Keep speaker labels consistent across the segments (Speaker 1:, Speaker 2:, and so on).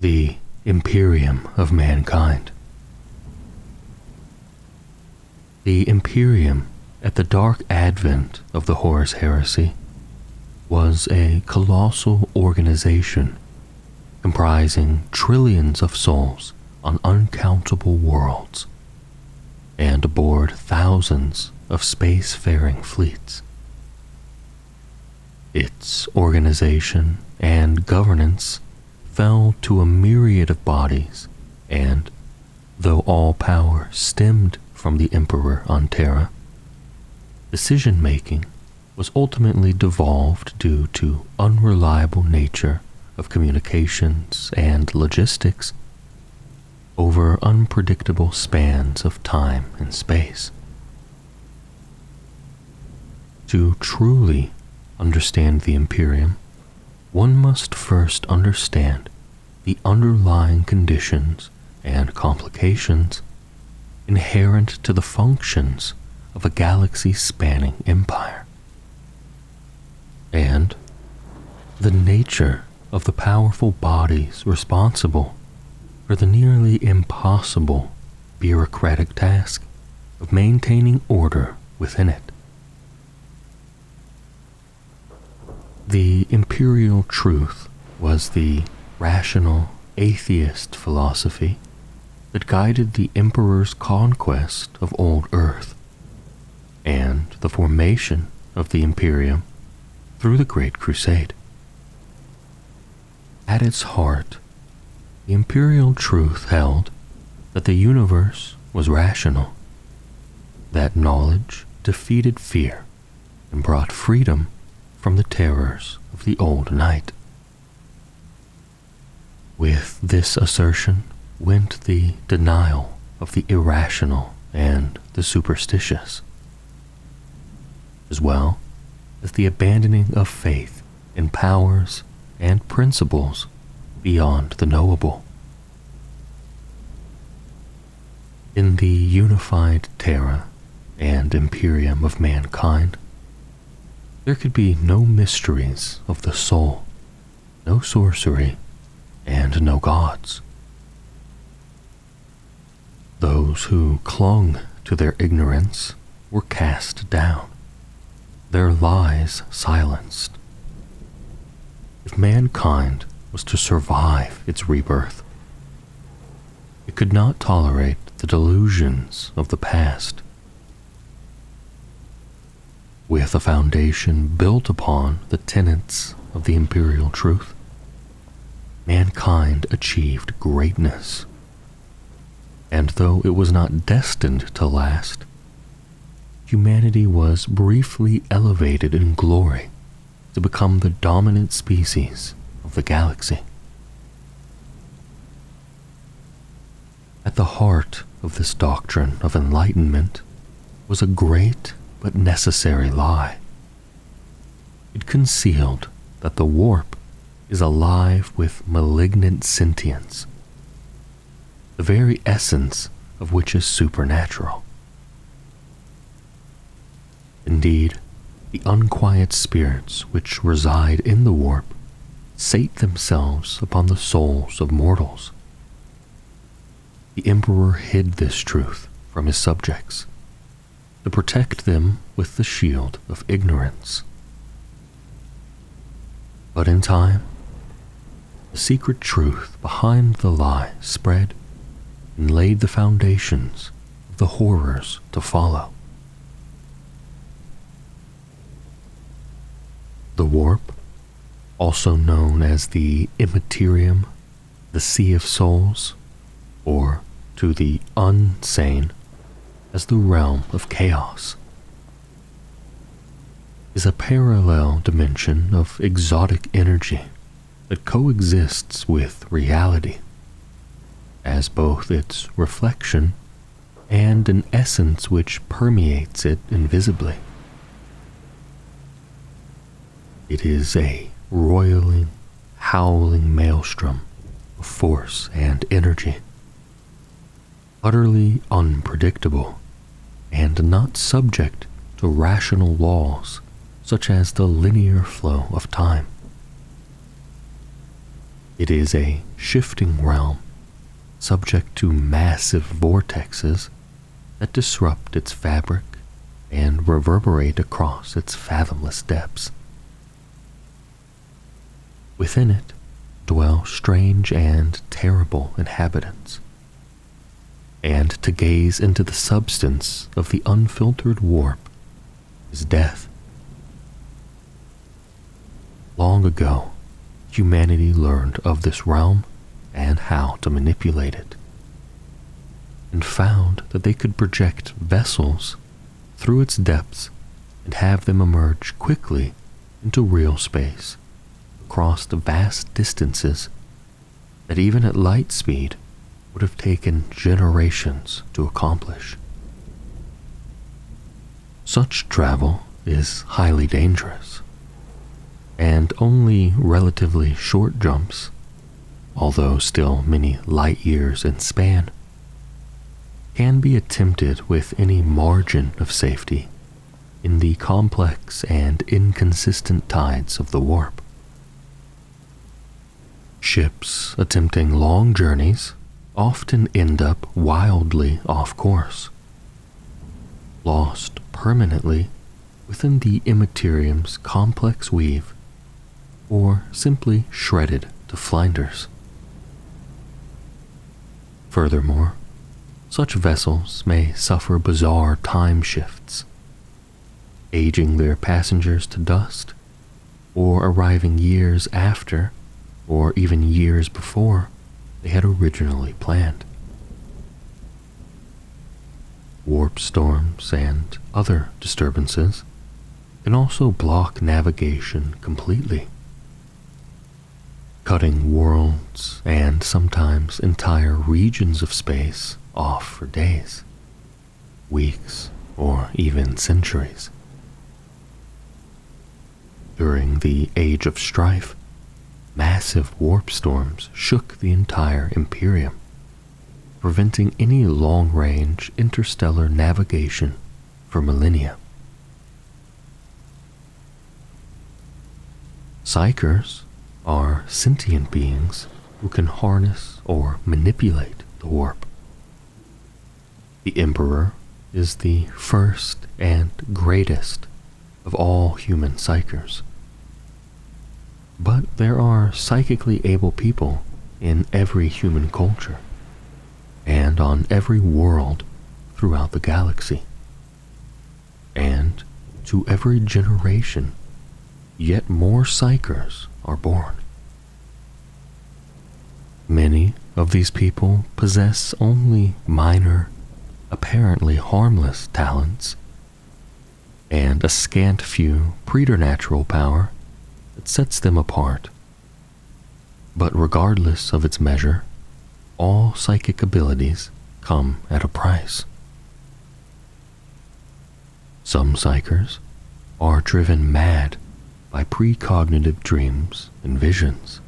Speaker 1: The Imperium of Mankind. The Imperium, at the dark advent of the Horus Heresy, was a colossal organization comprising trillions of souls on uncountable worlds, and aboard thousands of spacefaring fleets. Its organization and governance fell to a myriad of bodies, and, though all power stemmed from the Emperor on Terra, decision-making was ultimately devolved due to unreliable nature of communications and logistics over unpredictable spans of time and space. To truly understand the Imperium, one must first understand the underlying conditions and complications inherent to the functions of a galaxy-spanning empire, and the nature of the powerful bodies responsible for the nearly impossible bureaucratic task of maintaining order within it. The imperial truth was the rational atheist philosophy that guided the Emperor's conquest of old Earth and the formation of the Imperium through the Great Crusade. At its heart, the imperial truth held that the universe was rational, that knowledge defeated fear and brought freedom from the terrors of the old night. With this assertion went the denial of the irrational and the superstitious, as well as the abandoning of faith in powers and principles beyond the knowable. In the unified Terra and Imperium of Mankind, there could be no mysteries of the soul, no sorcery, and no gods. Those who clung to their ignorance were cast down, their lies silenced. If mankind was to survive its rebirth, it could not tolerate the delusions of the past. With a foundation built upon the tenets of the imperial truth, mankind achieved greatness. And though it was not destined to last, humanity was briefly elevated in glory to become the dominant species of the galaxy. At the heart of this doctrine of enlightenment was a great but necessary lie. It concealed that the warp is alive with malignant sentience, the very essence of which is supernatural. Indeed, the unquiet spirits which reside in the warp sate themselves upon the souls of mortals. The Emperor hid this truth from his subjects to protect them with the shield of ignorance. But in time, the secret truth behind the lie spread and laid the foundations of the horrors to follow. The warp, also known as the Immaterium, the Sea of Souls, or to the unsane as the realm of chaos, is a parallel dimension of exotic energy that coexists with reality as both its reflection and an essence which permeates it invisibly. It is a roiling, howling maelstrom of force and energy, utterly unpredictable and not subject to rational laws such as the linear flow of time. It is a shifting realm, subject to massive vortexes that disrupt its fabric and reverberate across its fathomless depths. Within it dwell strange and terrible inhabitants, and to gaze into the substance of the unfiltered warp is death. Long ago, humanity learned of this realm and how to manipulate it, and found that they could project vessels through its depths and have them emerge quickly into real space across the vast distances that even at light speed would have taken generations to accomplish. Such travel is highly dangerous, and only relatively short jumps, although still many light years in span, can be attempted with any margin of safety in the complex and inconsistent tides of the warp. Ships attempting long journeys often end up wildly off course, lost permanently within the Immaterium's complex weave, or simply shredded to flinders. Furthermore, such vessels may suffer bizarre time shifts, aging their passengers to dust, or arriving years after, or even years before they had originally planned. Warp storms and other disturbances can also block navigation completely, cutting worlds and sometimes entire regions of space off for days, weeks, or even centuries. During the Age of Strife, massive warp storms shook the entire Imperium, preventing any long-range interstellar navigation for millennia. Psykers are sentient beings who can harness or manipulate the warp. The Emperor is the first and greatest of all human psykers. But there are psychically able people in every human culture, and on every world throughout the galaxy. And to every generation, yet more psykers are born. Many of these people possess only minor, apparently harmless talents, and a scant few preternatural power that sets them apart. But regardless of its measure, all psychic abilities come at a price. Some psykers are driven mad by precognitive dreams and visions.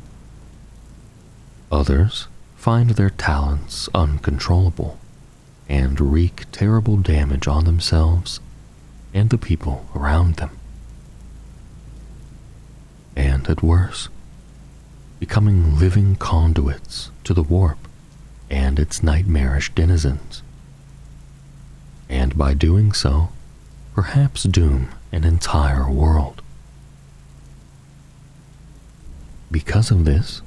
Speaker 1: Others find their talents uncontrollable and wreak terrible damage on themselves and the people around them. And at worst, becoming living conduits to the warp and its nightmarish denizens, and by doing so, perhaps doom an entire world. Because of this,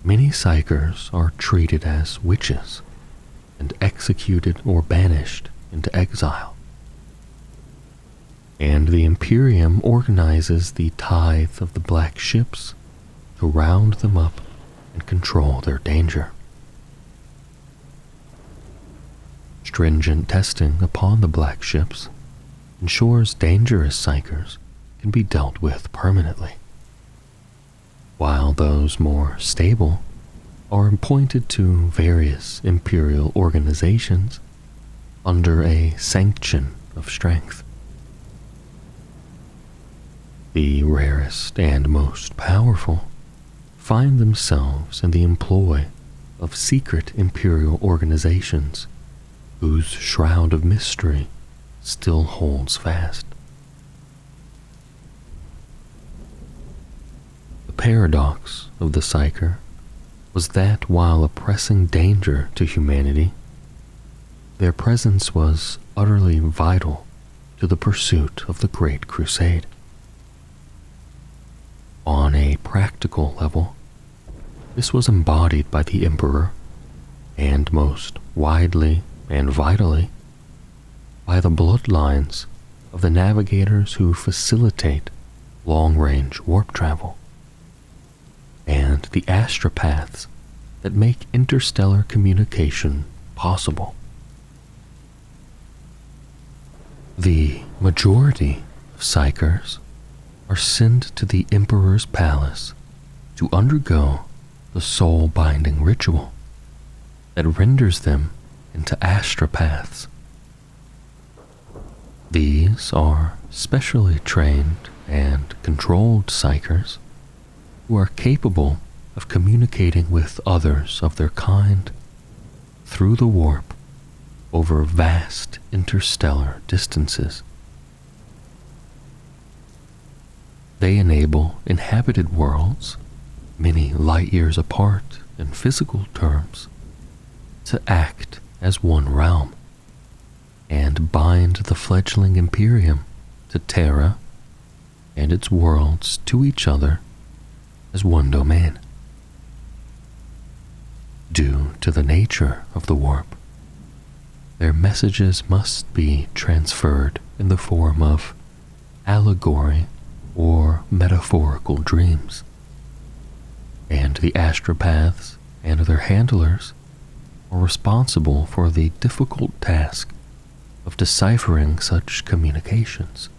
Speaker 1: many psykers are treated as witches and executed or banished into exile. And the Imperium organizes the tithe of the black ships to round them up and control their danger. Stringent testing upon the black ships ensures dangerous psykers can be dealt with permanently, while those more stable are appointed to various Imperial organizations under a sanction of strength. The rarest and most powerful find themselves in the employ of secret Imperial organizations whose shroud of mystery still holds fast. The paradox of the Psyker was that while a pressing danger to humanity, their presence was utterly vital to the pursuit of the Great Crusade. On a practical level, this was embodied by the Emperor, and most widely and vitally by the bloodlines of the navigators who facilitate long-range warp travel, and the astropaths that make interstellar communication possible. The majority of Psykers are sent to the Emperor's palace to undergo the soul-binding ritual that renders them into astropaths. These are specially trained and controlled Psykers who are capable of communicating with others of their kind through the warp over vast interstellar distances. They enable inhabited worlds, many light years apart in physical terms, to act as one realm and bind the fledgling Imperium to Terra and its worlds to each other as one domain. Due to the nature of the warp, their messages must be transferred in the form of allegory or metaphorical dreams, and the astropaths and their handlers are responsible for the difficult task of deciphering such communications.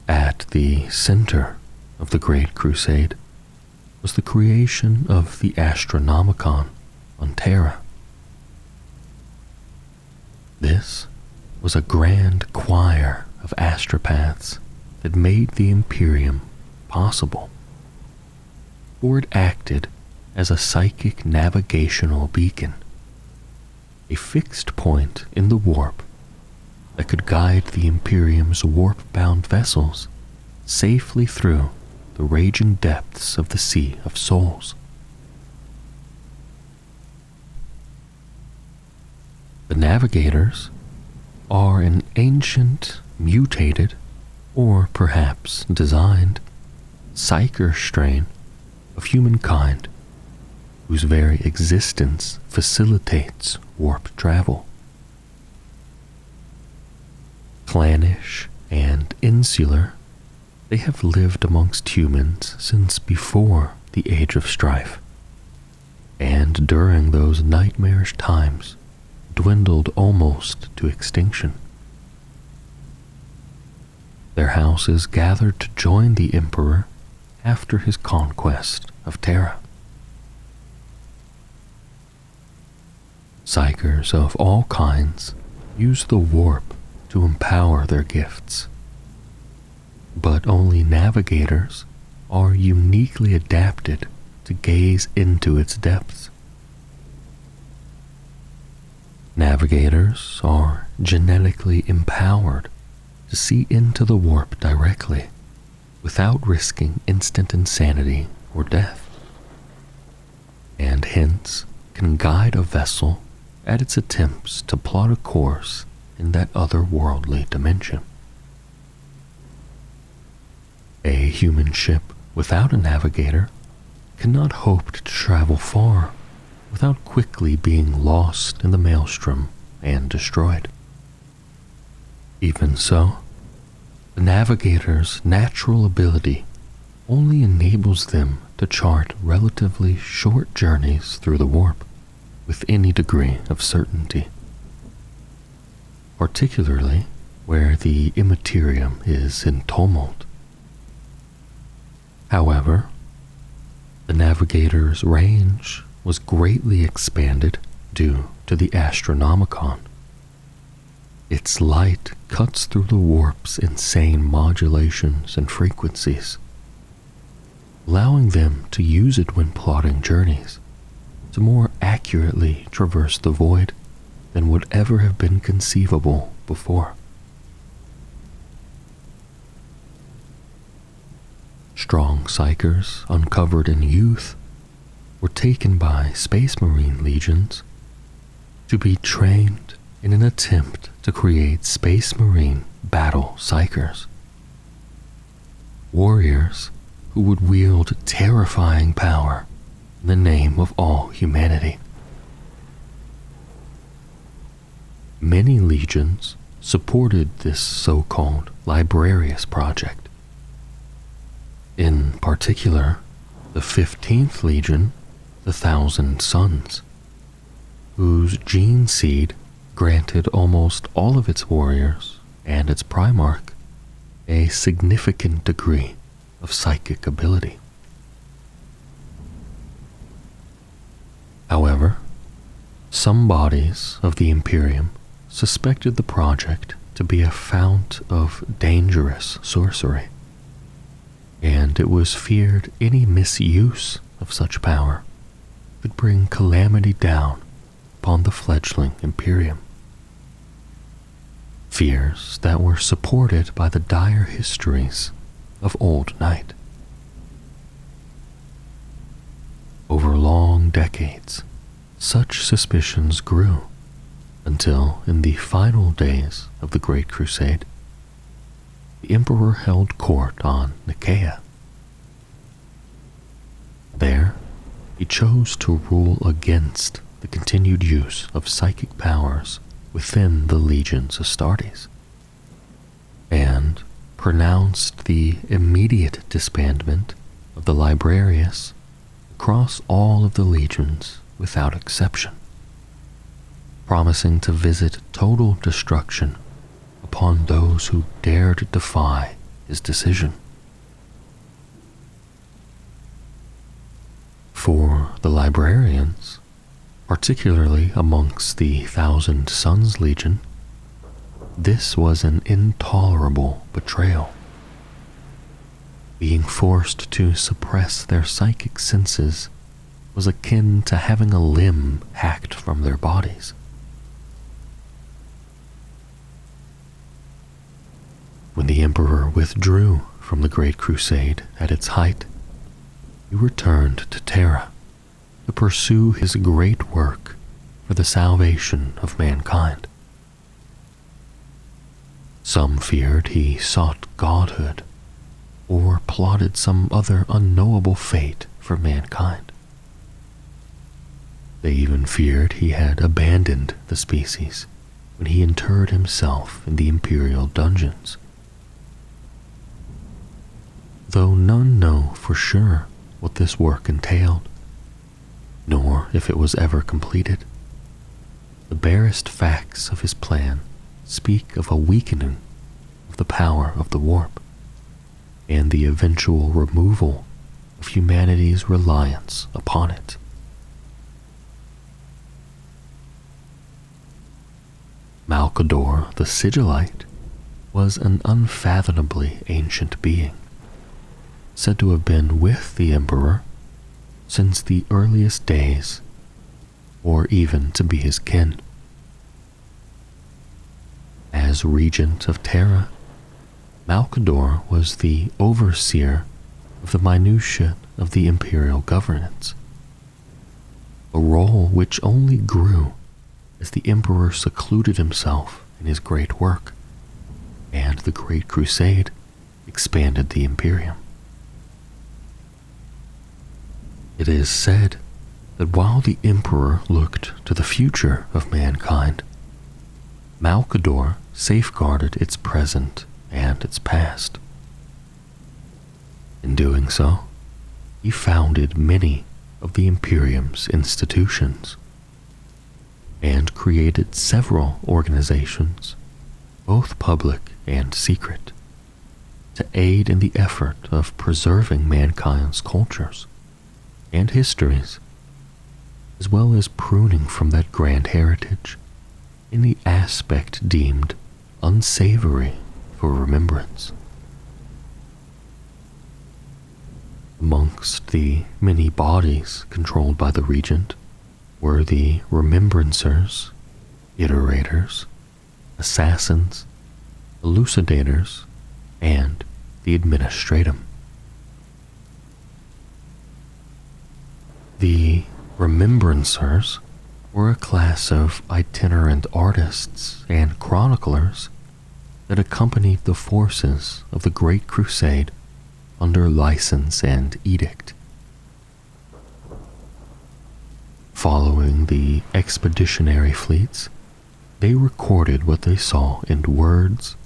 Speaker 1: At the center of the Great Crusade was the creation of the Astronomicon on Terra. This was a grand choir of astropaths that made the Imperium possible, for it acted as a psychic navigational beacon, a fixed point in the warp that could guide the Imperium's warp-bound vessels safely through the raging depths of the Sea of Souls. The navigators are an ancient, mutated, or perhaps designed, Psyker strain of humankind whose very existence facilitates warp travel. Clannish and insular, they have lived amongst humans since before the Age of Strife, and during those nightmarish times dwindled almost to extinction. Their houses gathered to join the Emperor after his conquest of Terra. Psykers of all kinds use the warp to empower their gifts, but only navigators are uniquely adapted to gaze into its depths. Navigators are genetically empowered to see into the warp directly without risking instant insanity or death, and hence can guide a vessel at its attempts to plot a course in that otherworldly dimension. A human ship without a navigator cannot hope to travel far without quickly being lost in the maelstrom and destroyed. Even so, the navigator's natural ability only enables them to chart relatively short journeys through the warp with any degree of certainty, particularly where the immaterium is in tumult. However, the navigator's range was greatly expanded due to the Astronomicon. Its light cuts through the warp's insane modulations and frequencies, allowing them to use it when plotting journeys to more accurately traverse the void than would ever have been conceivable before. Strong psychers uncovered in youth were taken by Space Marine legions to be trained in an attempt to create Space Marine battle psychers. Warriors who would wield terrifying power in the name of all humanity. Many legions supported this so-called Librarius project. In particular, the 15th Legion, the Thousand Sons, whose gene seed granted almost all of its warriors and its Primarch a significant degree of psychic ability. However, some bodies of the Imperium suspected the project to be a fount of dangerous sorcery, and it was feared any misuse of such power could bring calamity down upon the fledgling Imperium. Fears that were supported by the dire histories of Old Night. Over long decades, such suspicions grew until, in the final days of the Great Crusade, the Emperor held court on Nicaea. There, he chose to rule against the continued use of psychic powers within the legions Astartes, and pronounced the immediate disbandment of the Librarius across all of the legions without exception, promising to visit total destruction upon those who dared defy his decision. For the Librarians, particularly amongst the Thousand Sons Legion, this was an intolerable betrayal. Being forced to suppress their psychic senses was akin to having a limb hacked from their bodies. When the Emperor withdrew from the Great Crusade at its height, he returned to Terra to pursue his great work for the salvation of mankind. Some feared he sought godhood or plotted some other unknowable fate for mankind. They even feared he had abandoned the species when he interred himself in the Imperial dungeons. Though none know for sure what this work entailed, nor if it was ever completed, the barest facts of his plan speak of a weakening of the power of the warp and the eventual removal of humanity's reliance upon it. Malcador the Sigillite was an unfathomably ancient being, said to have been with the Emperor since the earliest days, or even to be his kin. As regent of Terra, Malcador was the overseer of the minutiae of the imperial governance, a role which only grew as the Emperor secluded himself in his great work, and the Great Crusade expanded the Imperium. It is said that while the Emperor looked to the future of mankind, Malcador safeguarded its present and its past. In doing so, he founded many of the Imperium's institutions and created several organizations, both public and secret, to aid in the effort of preserving mankind's cultures and histories, as well as pruning from that grand heritage any aspect deemed unsavory for remembrance. Amongst the many bodies controlled by the regent were the remembrancers, iterators, assassins, elucidators, and the administratum. The Remembrancers were a class of itinerant artists and chroniclers that accompanied the forces of the Great Crusade under license and edict. Following the expeditionary fleets, they recorded what they saw in words,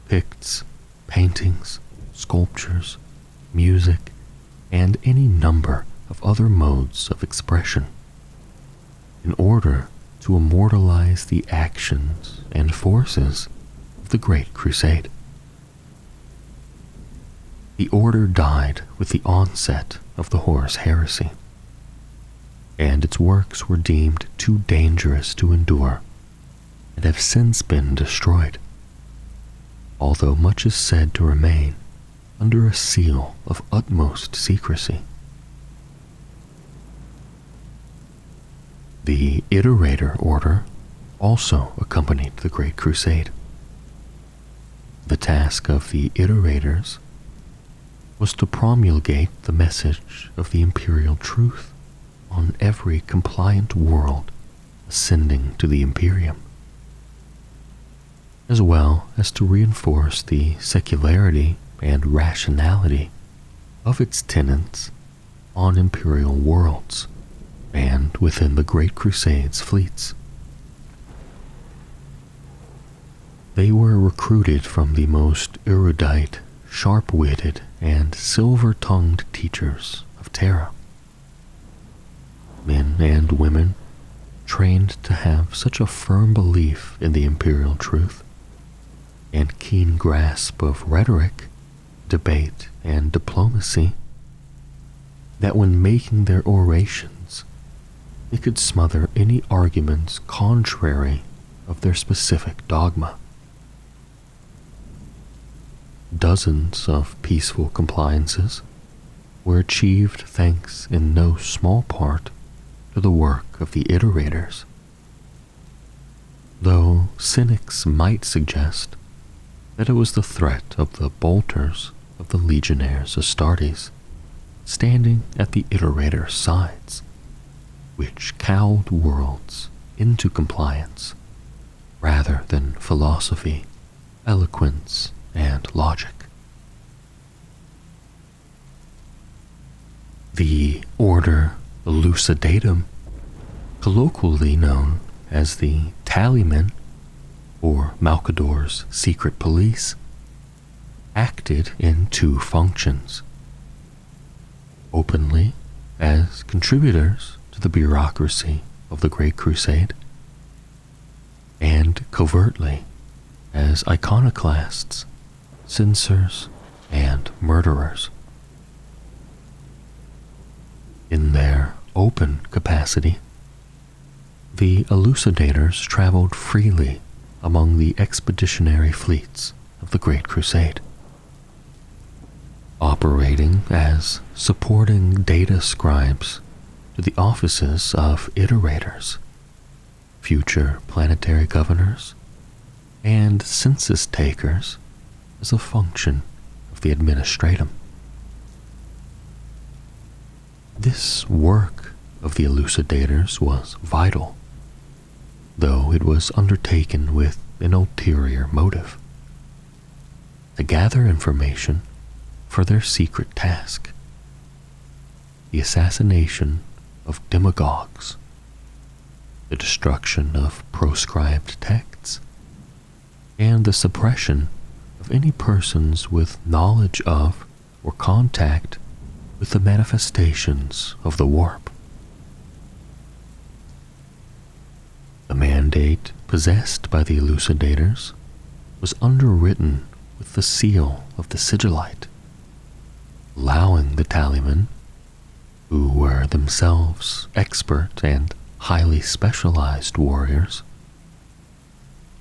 Speaker 1: picts, paintings, sculptures, music, and any number of other modes of expression, in order to immortalize the actions and forces of the Great Crusade. The order died with the onset of the Horus Heresy, and its works were deemed too dangerous to endure and have since been destroyed, although much is said to remain under a seal of utmost secrecy. The Iterator Order also accompanied the Great Crusade. The task of the Iterators was to promulgate the message of the imperial truth on every compliant world ascending to the Imperium, as well as to reinforce the secularity and rationality of its tenets on imperial worlds and within the Great Crusade's fleets. They were recruited from the most erudite, sharp-witted, and silver-tongued teachers of Terra. Men and women trained to have such a firm belief in the imperial truth and keen grasp of rhetoric, debate, and diplomacy that when making their orations, they could smother any arguments contrary of their specific dogma. Dozens of peaceful compliances were achieved thanks in no small part to the work of the Iterators, though cynics might suggest that it was the threat of the bolters of the Legionnaires Astartes standing at the Iterators' sides which cowed worlds into compliance rather than philosophy, eloquence, and logic. The Order Elucidatum, colloquially known as the Tallymen or Malcador's secret police, acted in two functions: openly as contributors to the bureaucracy of the Great Crusade, and covertly as iconoclasts, censors, and murderers. In their open capacity, the elucidators traveled freely among the expeditionary fleets of the Great Crusade, operating as supporting data scribes to the offices of iterators, future planetary governors, and census takers as a function of the administratum. This work of the elucidators was vital, though it was undertaken with an ulterior motive: to gather information for their secret task, the assassination of demagogues, the destruction of proscribed texts, and the suppression of any persons with knowledge of or contact with the manifestations of the warp. The mandate possessed by the elucidators was underwritten with the seal of the sigillite, allowing the tallymen, who were themselves expert and highly specialized warriors,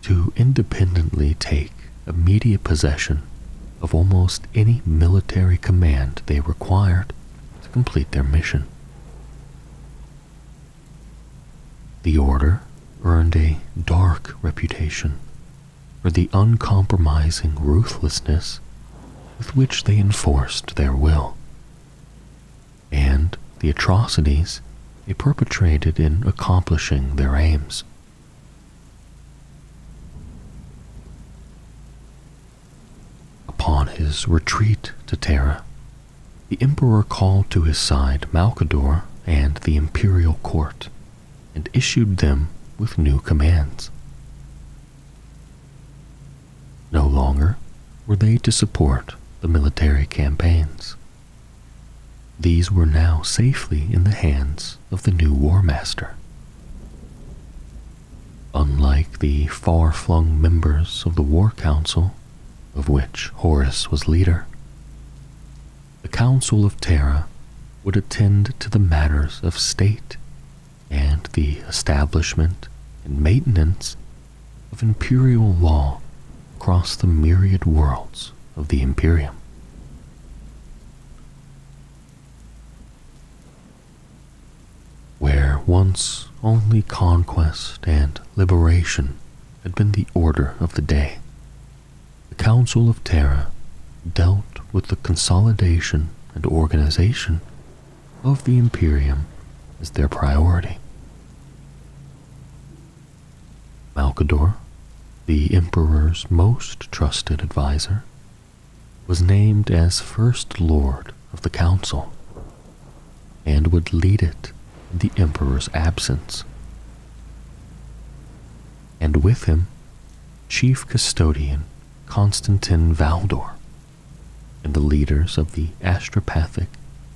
Speaker 1: to independently take immediate possession of almost any military command they required to complete their mission. The order earned a dark reputation for the uncompromising ruthlessness with which they enforced their will, and the atrocities they perpetrated in accomplishing their aims. Upon his retreat to Terra, the Emperor called to his side Malcador and the Imperial Court and issued them with new commands. No longer were they to support the military campaigns. These were now safely in the hands of the new War Master. Unlike the far-flung members of the War Council, of which Horus was leader, the Council of Terra would attend to the matters of state and the establishment and maintenance of imperial law across the myriad worlds of the Imperium. Where once only conquest and liberation had been the order of the day, the Council of Terra dealt with the consolidation and organization of the Imperium as their priority. Malcador, the Emperor's most trusted advisor, was named as First Lord of the Council and would lead it in the Emperor's absence. And with him, Chief Custodian Constantin Valdor and the leaders of the astropathic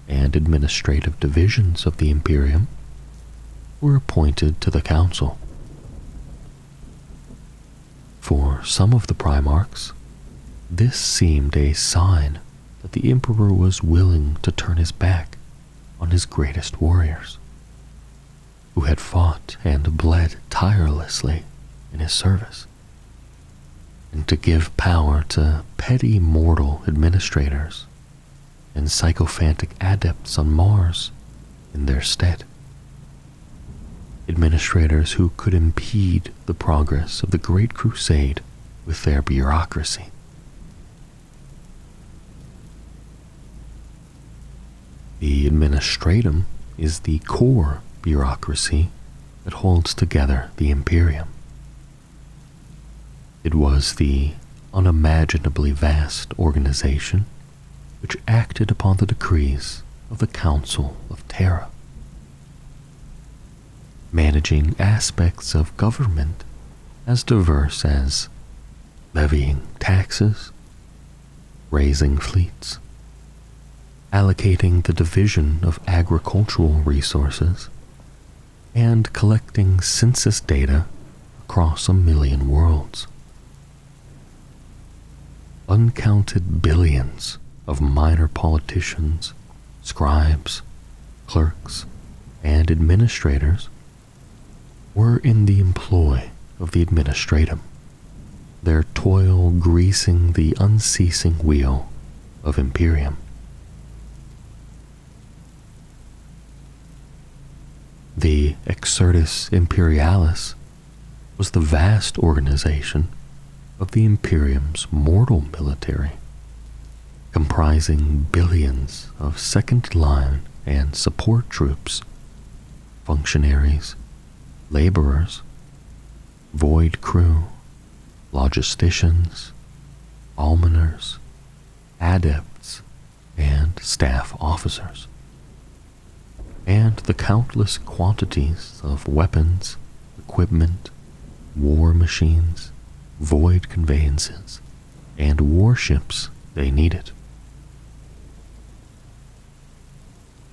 Speaker 1: and administrative divisions of the Imperium were appointed to the council. For some of the Primarchs, this seemed a sign that the Emperor was willing to turn his back on his greatest warriors, who had fought and bled tirelessly in his service, and to give power to petty mortal administrators and sycophantic adepts on Mars in their stead. Administrators who could impede the progress of the Great Crusade with their bureaucracy. The Administratum is the core bureaucracy that holds together the Imperium. It was the unimaginably vast organization which acted upon the decrees of the Council of Terra, managing aspects of government as diverse as levying taxes, raising fleets, allocating the division of agricultural resources, and collecting census data across 1 million worlds. Uncounted billions of minor politicians, scribes, clerks, and administrators were in the employ of the Administratum, their toil greasing the unceasing wheel of Imperium. The Exertus Imperialis was the vast organization of the Imperium's mortal military, comprising billions of second-line and support troops, functionaries, laborers, void crew, logisticians, almoners, adepts, and staff officers, and the countless quantities of weapons, equipment, war machines, void conveyances, and warships they needed.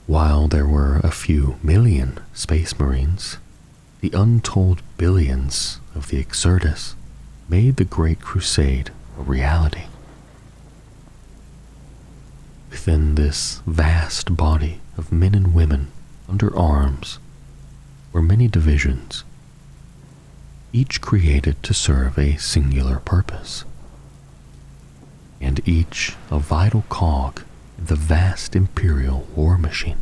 Speaker 1: While there were a few million space marines, the untold billions of the Exertus made the Great Crusade a reality. Within this vast body of men and women under arms were many divisions, each created to serve a singular purpose, and each a vital cog in the vast imperial war machine.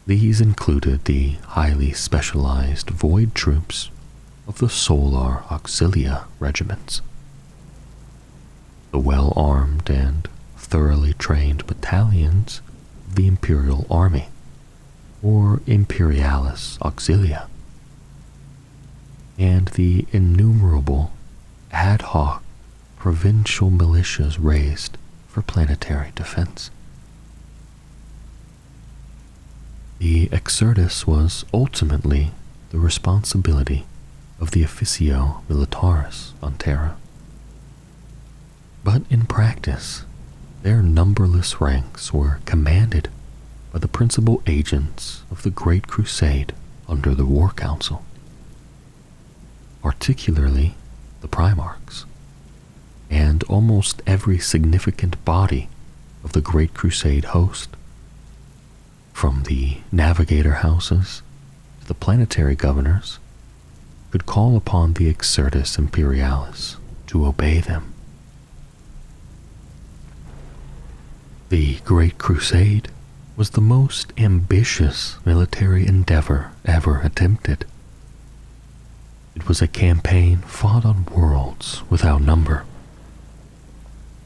Speaker 1: These included the highly specialized void troops of the Solar Auxilia regiments, the well-armed and thoroughly trained battalions of the Imperial Army, or Imperialis Auxilia, and the innumerable ad hoc provincial militias raised for planetary defense. The Exertus was ultimately the responsibility of the Officio Militaris on Terra. But in practice, their numberless ranks were commanded by the principal agents of the Great Crusade under the War Council, particularly the Primarchs, and almost every significant body of the Great Crusade host, from the navigator houses to the planetary governors, could call upon the Exertus Imperialis to obey them. The Great Crusade was the most ambitious military endeavor ever attempted. It was a campaign fought on worlds without number,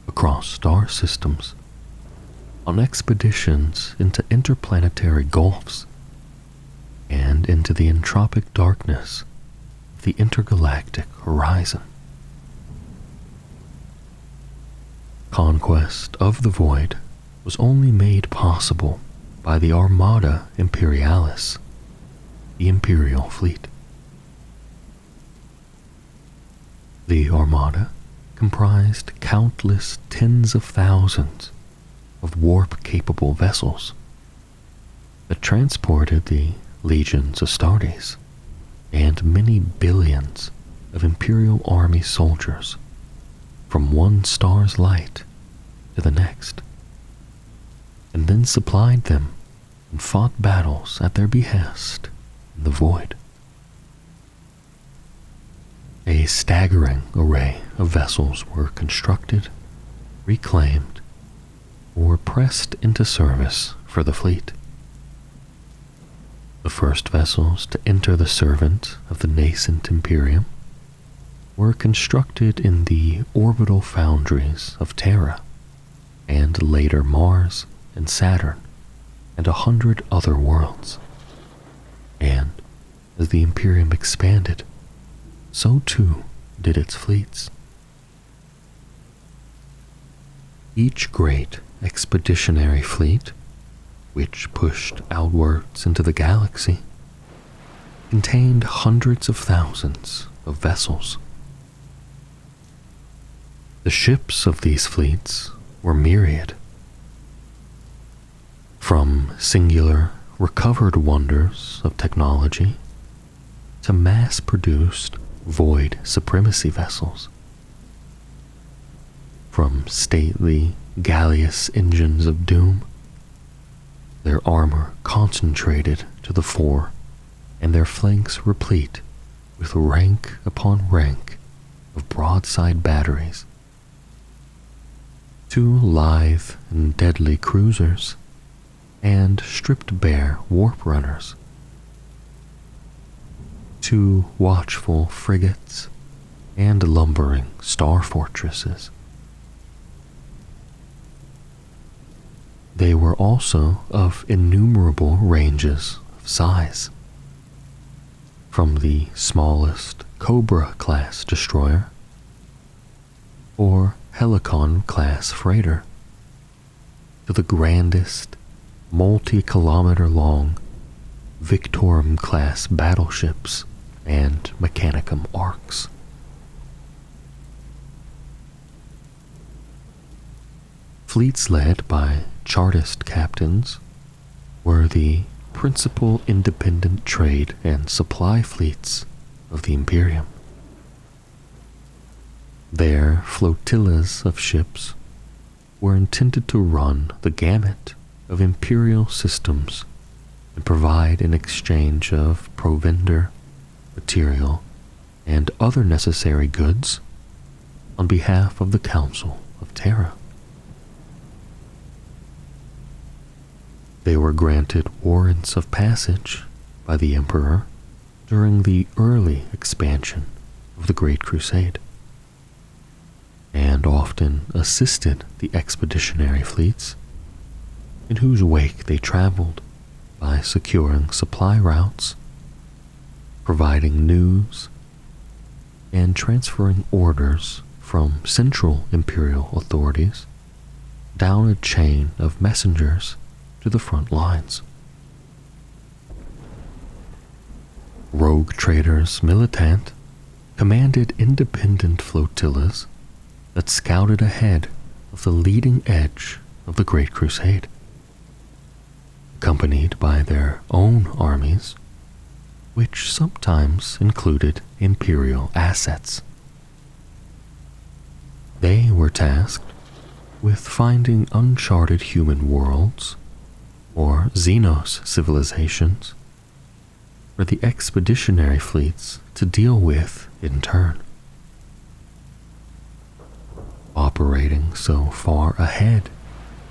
Speaker 1: across star systems, on expeditions into interplanetary gulfs, and into the entropic darkness of the intergalactic horizon. Conquest of the void was only made possible by the Armada Imperialis, the Imperial fleet. The Armada comprised countless tens of thousands of warp-capable vessels that transported the legions of Astartes and many billions of Imperial Army soldiers from one star's light to the next, and then supplied them and fought battles at their behest in the void. A staggering array of vessels were constructed, reclaimed, or pressed into service for the fleet. The first vessels to enter the servant of the nascent Imperium were constructed in the orbital foundries of Terra, and later Mars and Saturn, and 100 other worlds. And as the Imperium expanded, so too did its fleets. Each great expeditionary fleet, which pushed outwards into the galaxy, contained hundreds of thousands of vessels. The ships of these fleets were myriad, from singular, recovered wonders of technology to mass-produced void supremacy vessels, from stately galleous engines of doom, their armor concentrated to the fore and their flanks replete with rank upon rank of broadside batteries, to lithe and deadly cruisers and stripped bare warp runners, to watchful frigates and lumbering star fortresses. They were also of innumerable ranges of size, from the smallest Cobra-class destroyer or Helicon-class freighter to the grandest multi-kilometer-long Victorum-class battleships and Mechanicum arcs. Fleets led by Chartist captains were the principal independent trade and supply fleets of the Imperium. Their flotillas of ships were intended to run the gamut of Imperial systems and provide an exchange of provender, material, and other necessary goods on behalf of the Council of Terra. They were granted warrants of passage by the Emperor during the early expansion of the Great Crusade, and often assisted the expeditionary fleets in whose wake they traveled by securing supply routes, providing news, and transferring orders from central imperial authorities down a chain of messengers to the front lines. Rogue traders militant commanded independent flotillas that scouted ahead of the leading edge of the Great Crusade, accompanied by their own armies, which sometimes included imperial assets. They were tasked with finding uncharted human worlds or Xenos civilizations for the expeditionary fleets to deal with in turn. Operating so far ahead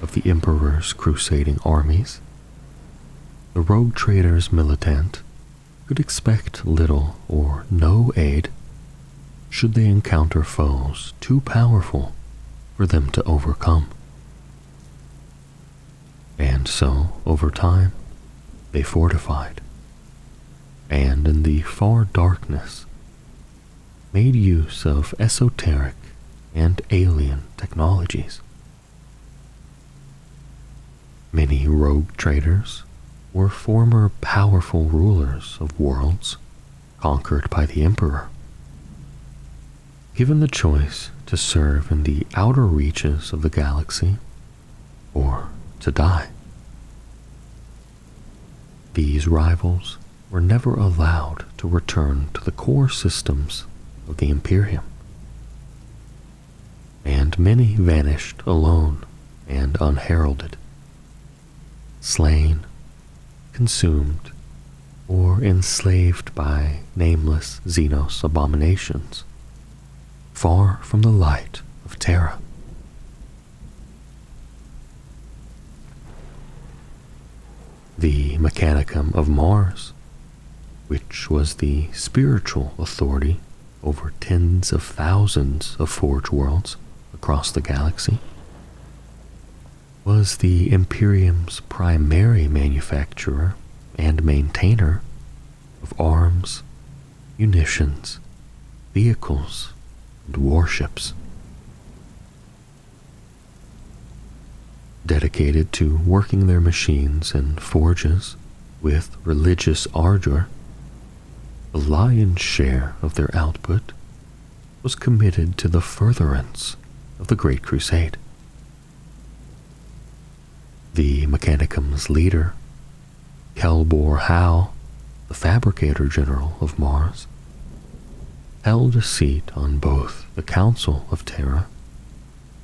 Speaker 1: of the Emperor's crusading armies, the rogue traders militant could expect little or no aid should they encounter foes too powerful for them to overcome. And so, over time, they fortified, and in the far darkness, made use of esoteric and alien technologies. Many rogue traders were former powerful rulers of worlds conquered by the Emperor. Given the choice to serve in the outer reaches of the galaxy or to die, these rivals were never allowed to return to the core systems of the Imperium, and many vanished alone and unheralded, slain, consumed, or enslaved by nameless Xenos abominations, far from the light of Terra. The Mechanicum of Mars, which was the spiritual authority over tens of thousands of forge worlds across the galaxy, was the Imperium's primary manufacturer and maintainer of arms, munitions, vehicles, and warships. Dedicated to working their machines and forges with religious ardor, the lion's share of their output was committed to the furtherance of the Great Crusade. The Mechanicum's leader, Kelbor Howe, the Fabricator General of Mars, held a seat on both the Council of Terra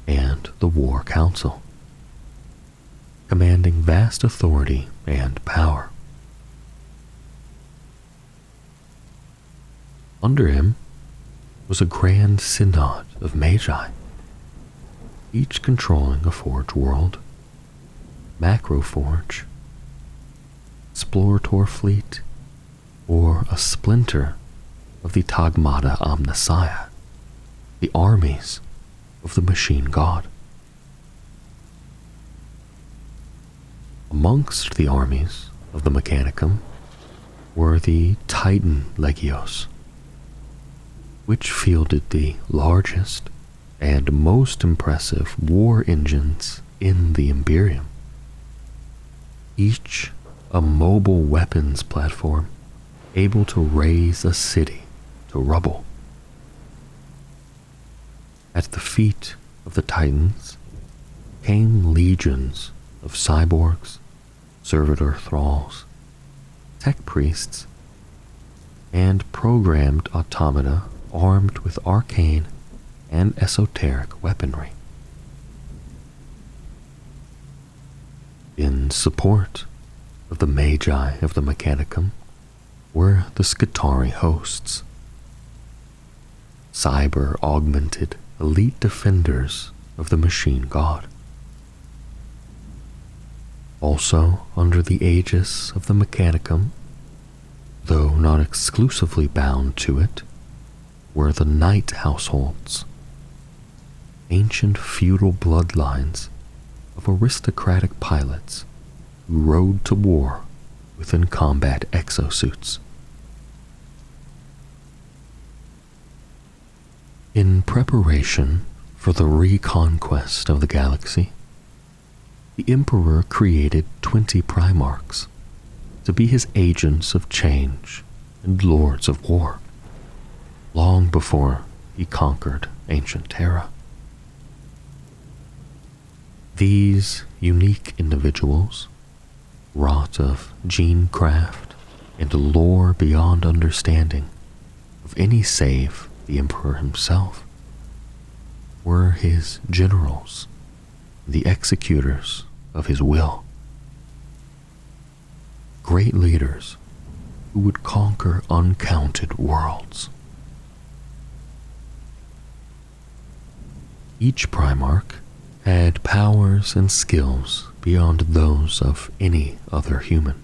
Speaker 1: and the War Council, commanding vast authority and power. Under him was a grand synod of magi, each controlling a forge world, macroforge, explorator fleet, or a splinter of the Tagmata Omnissiah, the armies of the machine god. Amongst the armies of the Mechanicum were the Titan Legios, which fielded the largest and most impressive war engines in the Imperium, each a mobile weapons platform able to raze a city to rubble. At the feet of the Titans came legions of cyborgs, servitor thralls, tech priests, and programmed automata armed with arcane and esoteric weaponry. In support of the Magi of the Mechanicum were the Skitarii hosts, cyber-augmented elite defenders of the machine god. Also under the aegis of the Mechanicum, though not exclusively bound to it, were the Knight households, ancient feudal bloodlines of aristocratic pilots who rode to war within combat exosuits. In preparation for the reconquest of the galaxy, the Emperor created 20 Primarchs to be his agents of change and lords of war, long before he conquered ancient Terra. These unique individuals, wrought of genecraft and lore beyond understanding of any save the Emperor himself, were his generals, the executors of his will. Great leaders who would conquer uncounted worlds. Each Primarch had powers and skills beyond those of any other human,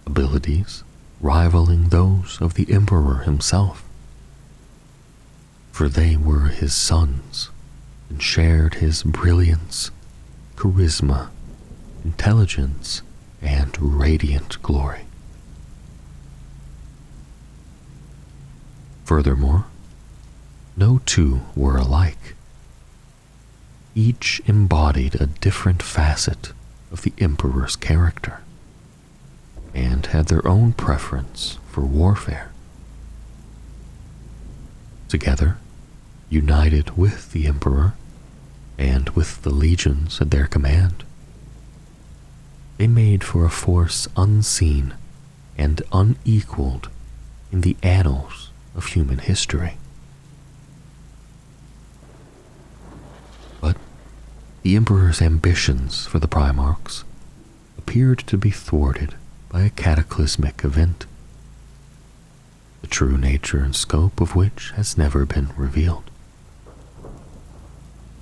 Speaker 1: abilities rivaling those of the Emperor himself, for they were his sons and shared his brilliance, charisma, intelligence, and radiant glory. Furthermore, no two were alike. Each embodied a different facet of the Emperor's character, and had their own preference for warfare. Together, united with the Emperor, and with the legions at their command, they made for a force unseen and unequaled in the annals of human history. But the Emperor's ambitions for the Primarchs appeared to be thwarted by a cataclysmic event, the true nature and scope of which has never been revealed.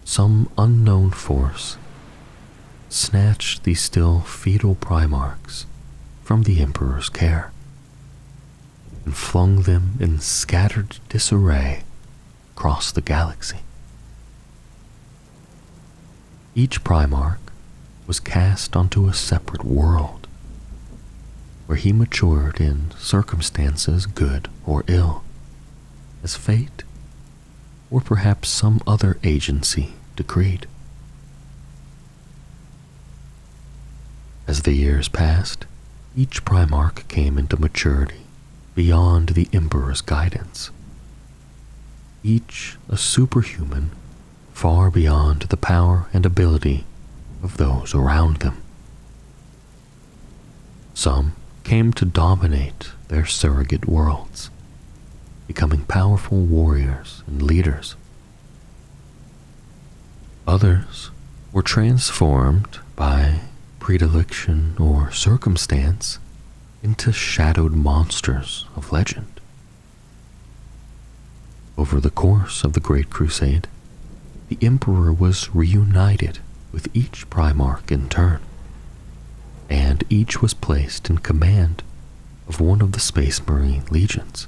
Speaker 1: Some unknown force snatched the still fetal Primarchs from the Emperor's care and flung them in scattered disarray across the galaxy. Each Primarch was cast onto a separate world, where he matured in circumstances good or ill, as fate or perhaps some other agency decreed. As the years passed, each Primarch came into maturity beyond the Emperor's guidance, each a superhuman far beyond the power and ability of those around them. Some came to dominate their surrogate worlds, becoming powerful warriors and leaders. Others were transformed by predilection or circumstance into shadowed monsters of legend. Over the course of the Great Crusade, the Emperor was reunited with each Primarch in turn, and each was placed in command of one of the Space Marine legions,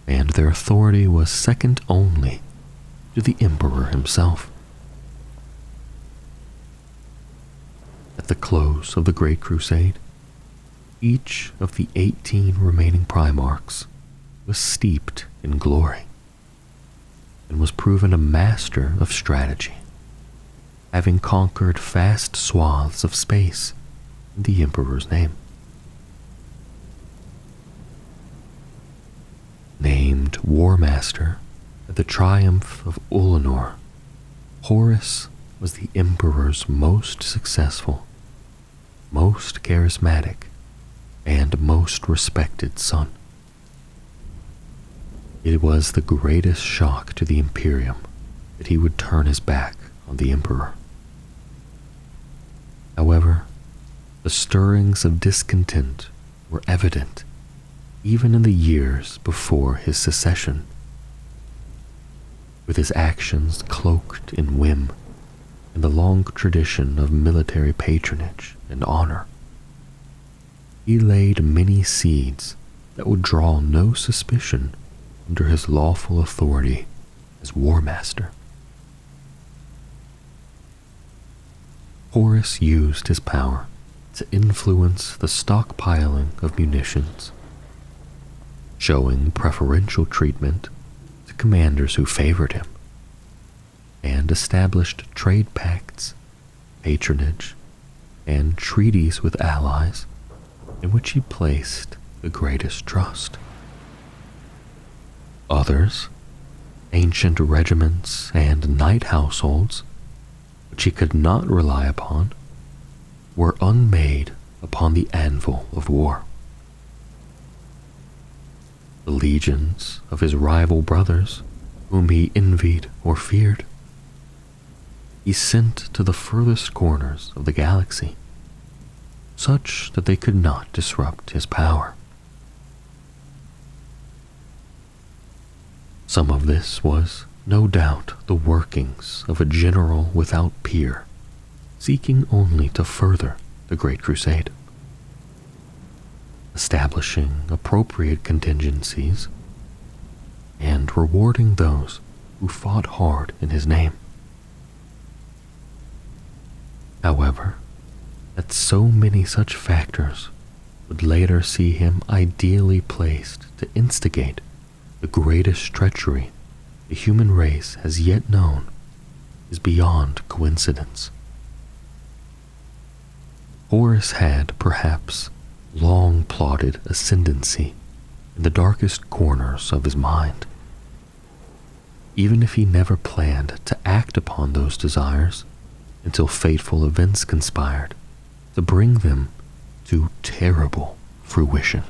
Speaker 1: and their authority was second only to the Emperor himself. At the close of the Great Crusade, each of the 18 remaining Primarchs was steeped in glory and was proven a master of strategy, having conquered vast swaths of space in the Emperor's name. Named War Master at the triumph of Ulanor, Horus was the Emperor's most successful, most charismatic, and most respected son. It was the greatest shock to the Imperium that he would turn his back on the Emperor. However, the stirrings of discontent were evident even in the years before his secession. With his actions cloaked in whim and the long tradition of military patronage and honor, he laid many seeds that would draw no suspicion under his lawful authority as War Master. Horus used his power to influence the stockpiling of munitions, showing preferential treatment to commanders who favored him, and established trade pacts, patronage, and treaties with allies in which he placed the greatest trust. Others, ancient regiments and knight households, which he could not rely upon, were unmade upon the anvil of war. The legions of his rival brothers, whom he envied or feared, he sent to the furthest corners of the galaxy, such that they could not disrupt his power. Some of this was, no doubt, the workings of a general without peer, seeking only to further the Great Crusade, establishing appropriate contingencies and rewarding those who fought hard in his name. However, that so many such factors would later see him ideally placed to instigate the greatest treachery the human race has yet known is beyond coincidence. Horus had, perhaps, long plotted ascendancy in the darkest corners of his mind. Even if he never planned to act upon those desires until fateful events conspired to bring them to terrible fruition.